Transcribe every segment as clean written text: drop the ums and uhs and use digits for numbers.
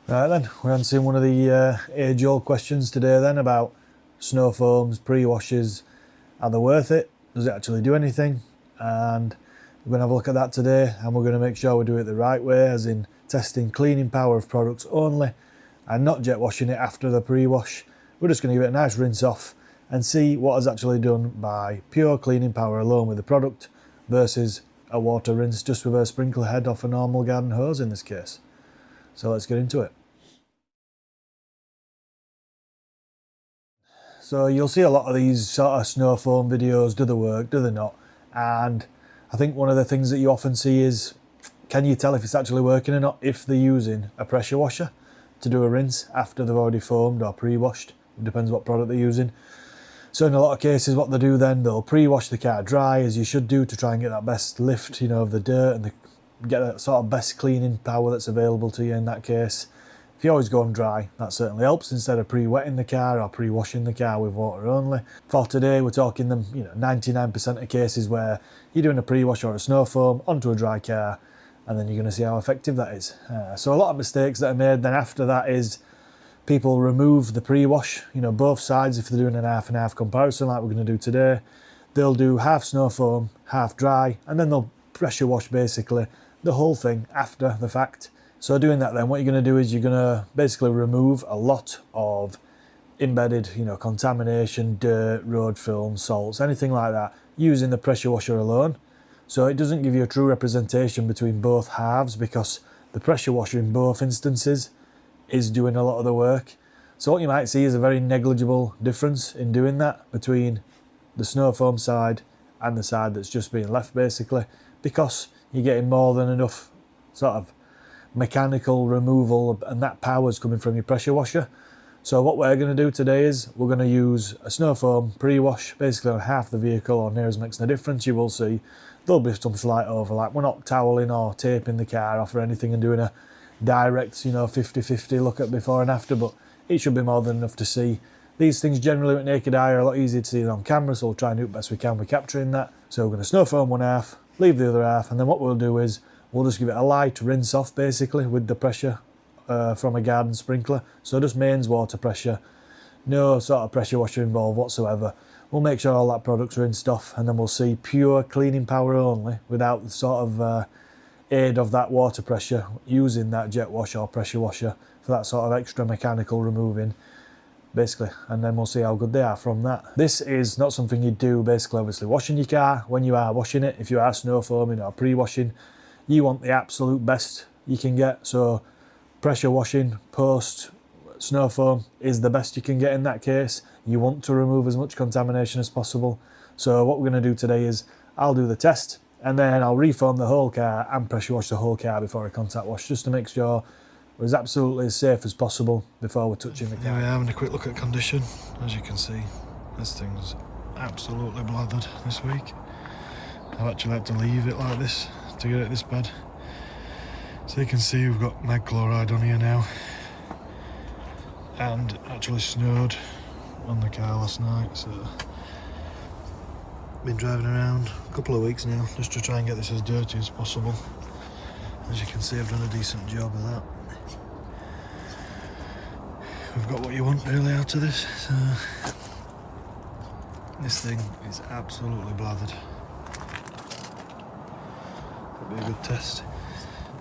Right then, we're answering one of the age-old questions today then about snow foams, pre-washes. Are they worth it? Does it actually do anything? And we're going to have a look at that today, and we're going to make sure we do it the right way, as in testing cleaning power of products only and not jet washing it after the pre-wash. We're just going to give it a nice rinse off and see what is actually done by pure cleaning power alone with the product versus a water rinse just with a sprinkler head off a normal garden hose in this case. So let's get into it. So you'll see a lot of these sort of snow foam videos, do they work, do they not? And I think one of the things that you often see is, can you tell if it's actually working or not if they're using a pressure washer to do a rinse after they've already foamed or pre-washed? It depends what product they're using. So in a lot of cases what they do then, they'll pre-wash the car dry, as you should do, to try and get that best lift, of the dirt and get that sort of best cleaning power that's available to you in that case. If you always go on dry, that certainly helps, instead of pre-wetting the car or pre-washing the car with water only. For today, we're talking them, 99% of cases where you're doing a pre-wash or a snow foam onto a dry car, and then you're going to see how effective that is. So a lot of mistakes that are made then after that is people remove the pre-wash, both sides. If they're doing an half and half comparison like we're going to do today, they'll do half snow foam, half dry, and then they'll pressure wash basically the whole thing after the fact. So doing that then, what you're going to do is you're going to basically remove a lot of embedded, contamination, dirt, road film, salts, anything like that, using the pressure washer alone. So it doesn't give you a true representation between both halves, because the pressure washer in both instances is doing a lot of the work. So what you might see is a very negligible difference in doing that between the snow foam side and the side that's just being left basically, because you're getting more than enough sort of mechanical removal, and that power's coming from your pressure washer. So what we're going to do today is we're going to use a snow foam pre-wash basically on half the vehicle, or near as makes no difference. You will see there'll be some slight overlap. We're not toweling or taping the car off or anything and doing a direct 50-50 look at before and after, but it should be more than enough to see. These things generally with naked eye are a lot easier to see than on camera, so we'll try and do the best we can with capturing that. So we're going to snow foam one half, leave the other half, and then what we'll do is we'll just give it a light rinse off basically with the pressure from a garden sprinkler. So just mains water pressure, no sort of pressure washer involved whatsoever. We'll make sure all that product's rinsed off, and then we'll see pure cleaning power only without the sort of aid of that water pressure, using that jet wash or pressure washer for that sort of extra mechanical removing basically, and then we'll see how good they are from that. This is not something you do basically obviously washing your car. When you are washing it, if you are snow foaming or pre-washing, you want the absolute best you can get. So pressure washing post snow foam is the best you can get in that case. You want to remove as much contamination as possible. So what we're going to do today is I'll do the test, and then I'll refoam the whole car and pressure wash the whole car before I contact wash, just to make sure we're as absolutely as safe as possible before we're touching the car. Here we are having a quick look at condition. As you can see, this thing's absolutely blathered this week. I've actually had to leave it like this to get it this bad. So you can see we've got mag chloride on here now, and actually snowed on the car last night, so been driving around a couple of weeks now just to try and get this as dirty as possible. As you can see, I've done a decent job of that. We've got what you want really out of this, so this thing is absolutely blathered. That'll be a good test.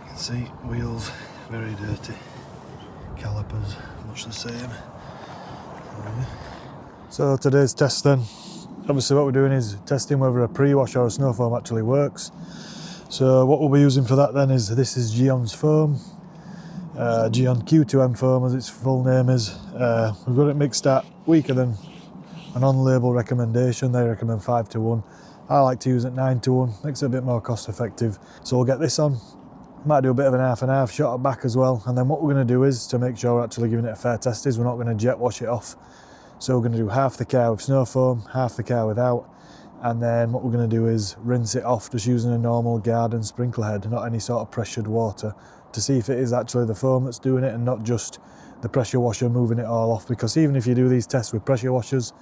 You can see wheels very dirty, calipers much the same. So today's test then, obviously what we're doing is testing whether a pre-wash or a snow foam actually works. So what we'll be using for that then is, this is Gyeon's foam, Gyeon Q2M foam as its full name is. We've got it mixed at weaker than an on-label recommendation. They recommend 5-1. I like to use it 9-1, makes it a bit more cost effective. So we'll get this on, might do a bit of an half and half shot at back as well, and then what we're going to do is, to make sure we're actually giving it a fair test, is we're not going to jet wash it off. So we're going to do half the car with snow foam, half the car without, and then what we're going to do is rinse it off just using a normal garden sprinkler head, not any sort of pressured water, to see if it is actually the foam that's doing it and not just the pressure washer moving it all off. Because even if you do these tests with pressure washers,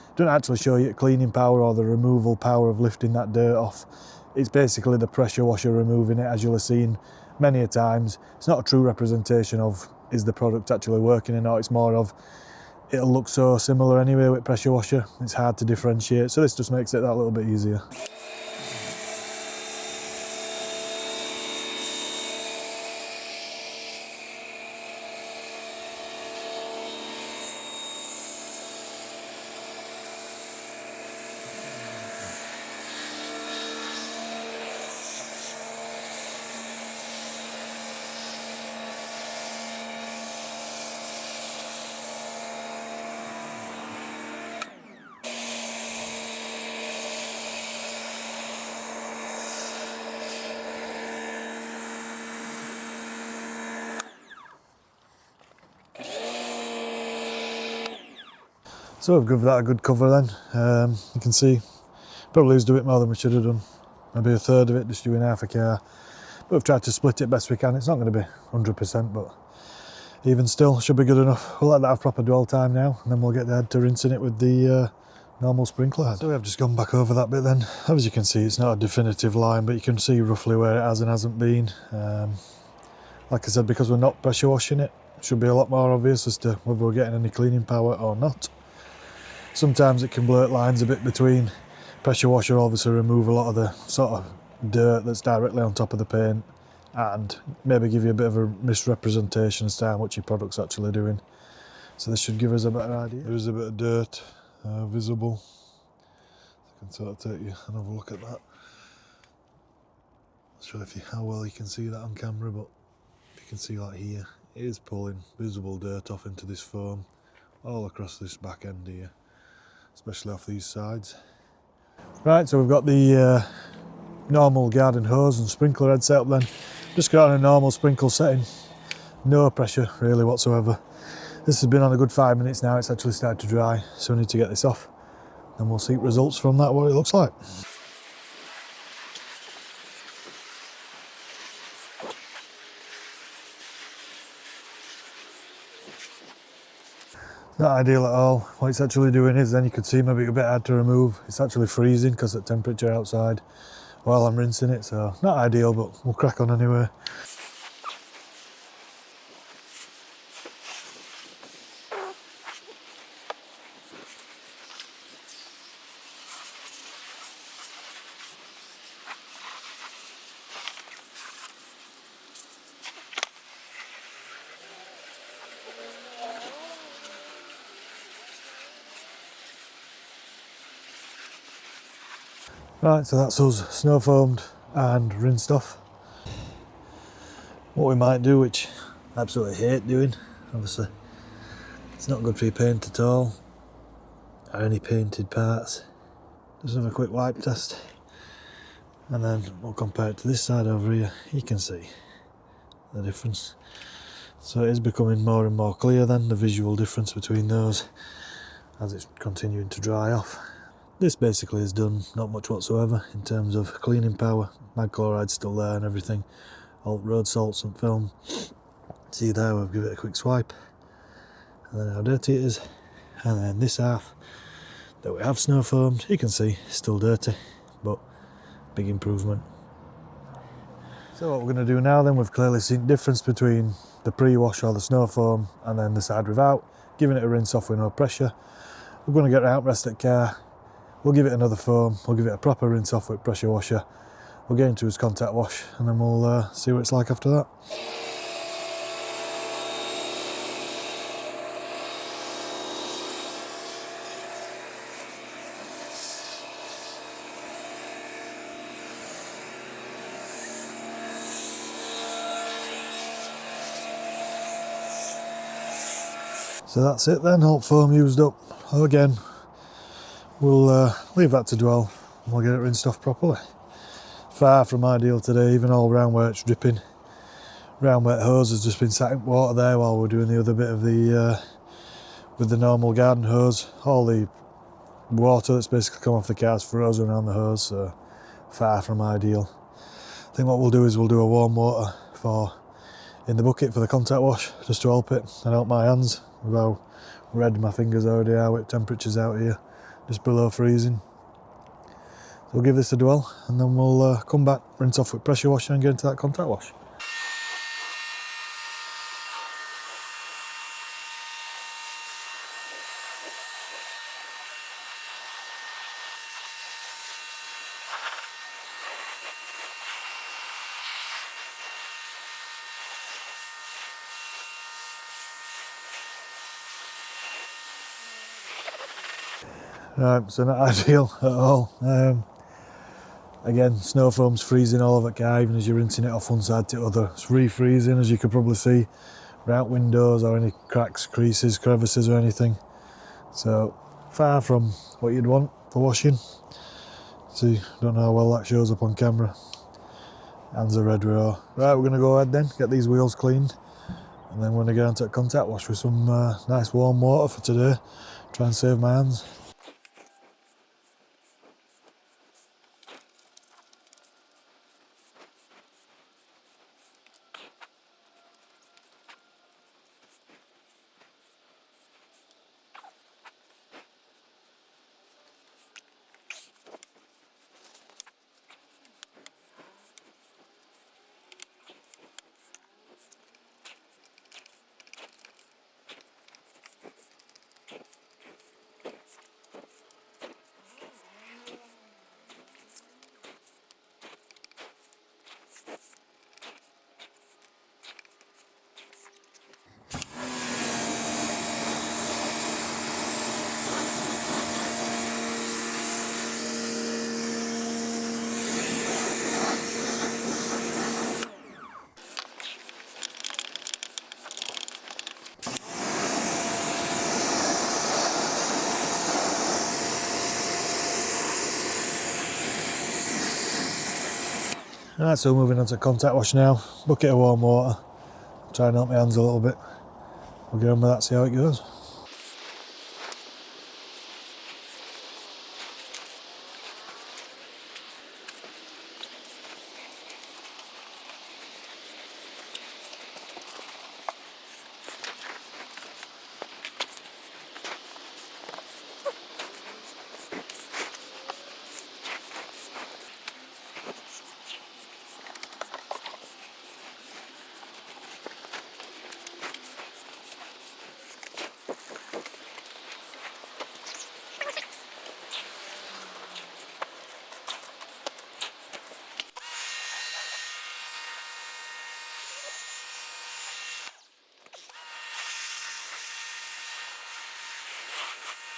it doesn't actually show you cleaning power or the removal power of lifting that dirt off. It's basically the pressure washer removing it, as you'll have seen many a times. It's not a true representation of is the product actually working or not. It's more of, it'll look so similar anyway with pressure washer, it's hard to differentiate, so this just makes it that little bit easier. So we've given that a good cover then. You can see, probably used a bit more than we should have done. Maybe a third of it, just doing half a car. But we've tried to split it best we can. It's not going to be 100%, but even still, should be good enough. We'll let that have proper dwell time now, and then we'll get the head to rinsing it with the normal sprinkler head. So we have just gone back over that bit then. As you can see, it's not a definitive line, but you can see roughly where it has and hasn't been. Like I said, because we're not pressure washing it, it should be a lot more obvious as to whether we're getting any cleaning power or not. Sometimes it can blur lines a bit between pressure washer, obviously remove a lot of the sort of dirt that's directly on top of the paint, and maybe give you a bit of a misrepresentation as to how much your product's actually doing. So this should give us a better idea. There is a bit of dirt visible. I can sort of take you and have a look at that. Not sure if how well you can see that on camera, but you can see like here, it is pulling visible dirt off into this foam all across this back end here, especially off these sides. Right, so we've got the normal garden hose and sprinkler head set up then. Just got on a normal sprinkle setting, no pressure really whatsoever. This has been on a good 5 minutes now, it's actually started to dry, so we need to get this off and we'll see results from that, what it looks like. Not ideal at all. What it's actually doing is, then you could see maybe a bit hard to remove. It's actually freezing because of the temperature outside while I'm rinsing it, so not ideal, but we'll crack on anyway. Right, so that's us snow foamed and rinsed off. What we might do, which I absolutely hate doing, obviously it's not good for your paint at all, or any painted parts. Just have a quick wipe test, and then we'll compare it to this side over here. You can see the difference. So it is becoming more and more clear then, the visual difference between those as it's continuing to dry off. This basically has done not much whatsoever in terms of cleaning power. Mag chloride's still there and everything. All road salts and film. See there, we'll give it a quick swipe. And then how dirty it is. And then this half that we have snow foamed, you can see, still dirty, but big improvement. So what we're going to do now then, we've clearly seen the difference between the pre-wash or the snow foam and then the side without, giving it a rinse off with no pressure. We're going to get it out, rest at car. We'll give it another foam, we'll give it a proper rinse off with pressure washer, we'll get into his contact wash, and then we'll see what it's like after that. So that's it then, all foam used up. Again, we'll leave that to dwell and we'll get it rinsed off properly. Far from ideal today, even all round where it's dripping. Round wet hose has just been sat in water there while we're doing the other bit of the with the normal garden hose. All the water that's basically come off the car's frozen around the hose, so far from ideal. I think what we'll do is we'll do a warm water in the bucket for the contact wash, just to help it and help my hands with how red my fingers already are with temperatures out here, just below freezing. So we'll give this a dwell and then we'll come back, rinse off with pressure washer and get into that contact wash. Right, so not ideal at all. Again, snow foam's freezing all over the car, even as you're rinsing it off one side to the other. It's refreezing, as you could probably see, without windows or any cracks, creases, crevices or anything. So far from what you'd want for washing. See, don't know how well that shows up on camera. Hands are red raw. Right, we're going to go ahead then, get these wheels cleaned, and then we're going to get onto a contact wash with some nice warm water for today. Try and save my hands. Right, so moving on to contact wash now. Bucket of warm water. Try and help my hands a little bit. We'll get on with that, see how it goes.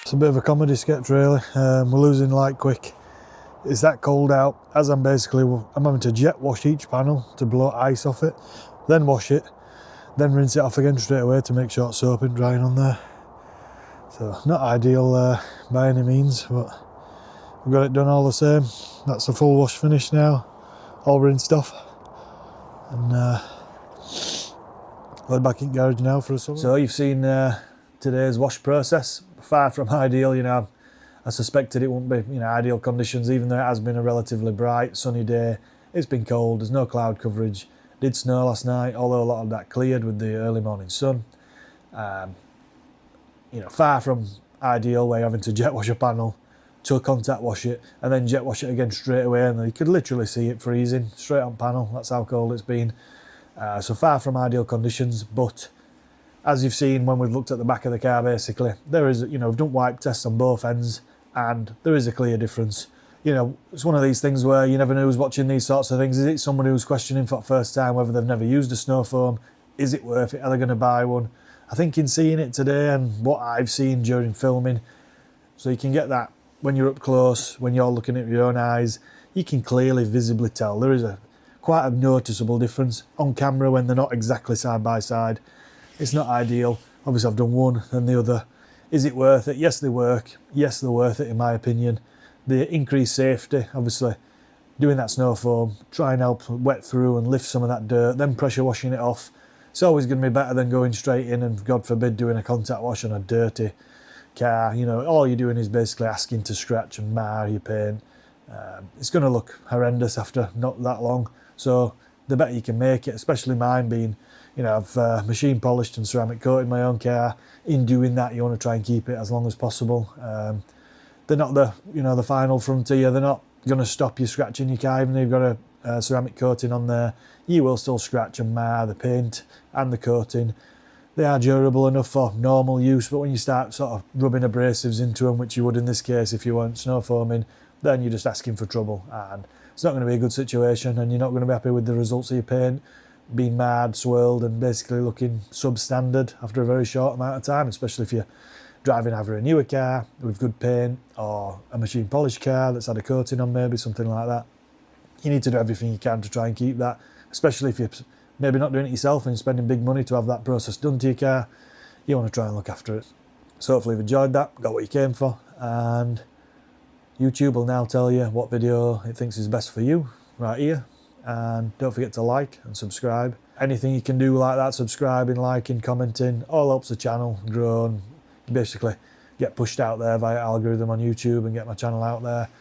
It's a bit of a comedy sketch really. We're losing light quick. It's that cold out, as I'm having to jet wash each panel to blow ice off it, then wash it, then rinse it off again straight away to make sure it's soaping drying on there. So not ideal by any means, but we've got it done all the same. That's the full wash finish now, all rinsed off, and we're back in garage now for a summer. So you've seen today's wash process. Far from ideal, you know. I suspected it wouldn't be, you know, ideal conditions, even though it has been a relatively bright, sunny day. It's been cold, there's no cloud coverage. It did snow last night, although a lot of that cleared with the early morning sun. You know, far from ideal where you're having to jet wash a panel, to contact wash it, and then jet wash it again straight away, and you could literally see it freezing straight on panel. That's how cold it's been. So far from ideal conditions, but as you've seen when we've looked at the back of the car, basically, there is, you know, we've done wipe tests on both ends, and there is a clear difference. You know, it's one of these things where you never know who's watching these sorts of things. Is it someone who's questioning for the first time whether they've never used a snow foam? Is it worth it? Are they going to buy one? I think in seeing it today and what I've seen during filming, so you can get that when you're up close, when you're looking at your own eyes, you can clearly, visibly tell there is quite a noticeable difference on camera when they're not exactly side by side. It's not ideal. Obviously I've done one and the other. Is it worth it? Yes, they work. Yes, they're worth it in my opinion. The increased safety, obviously, doing that snow foam, try and help wet through and lift some of that dirt, then pressure washing it off. It's always going to be better than going straight in and, God forbid, doing a contact wash on a dirty car. You know, all you're doing is basically asking to scratch and mar your paint. It's going to look horrendous after not that long. So the better you can make it, especially mine being, you know, I've machine polished and ceramic coated my own car. In doing that, you want to try and keep it as long as possible. They're not the, you know, the final frontier. They're not going to stop you scratching your car, even though you've got a ceramic coating on there. You will still scratch and mar the paint and the coating. They are durable enough for normal use, but when you start sort of rubbing abrasives into them, which you would in this case if you weren't snow foaming, then you're just asking for trouble, and it's not going to be a good situation, and you're not going to be happy with the results of your paint being marred, swirled, and basically looking substandard after a very short amount of time, especially if you're driving either a newer car with good paint or a machine polished car that's had a coating on, maybe something like that. You need to do everything you can to try and keep that, especially if you're maybe not doing it yourself and spending big money to have that process done to your car. You want to try and look after it. So hopefully you've enjoyed that, got what you came for, and YouTube will now tell you what video it thinks is best for you right here. And don't forget to like and subscribe. Anything you can do like that, subscribing, liking, commenting, all helps the channel grow and basically get pushed out there via algorithm on YouTube and get my channel out there.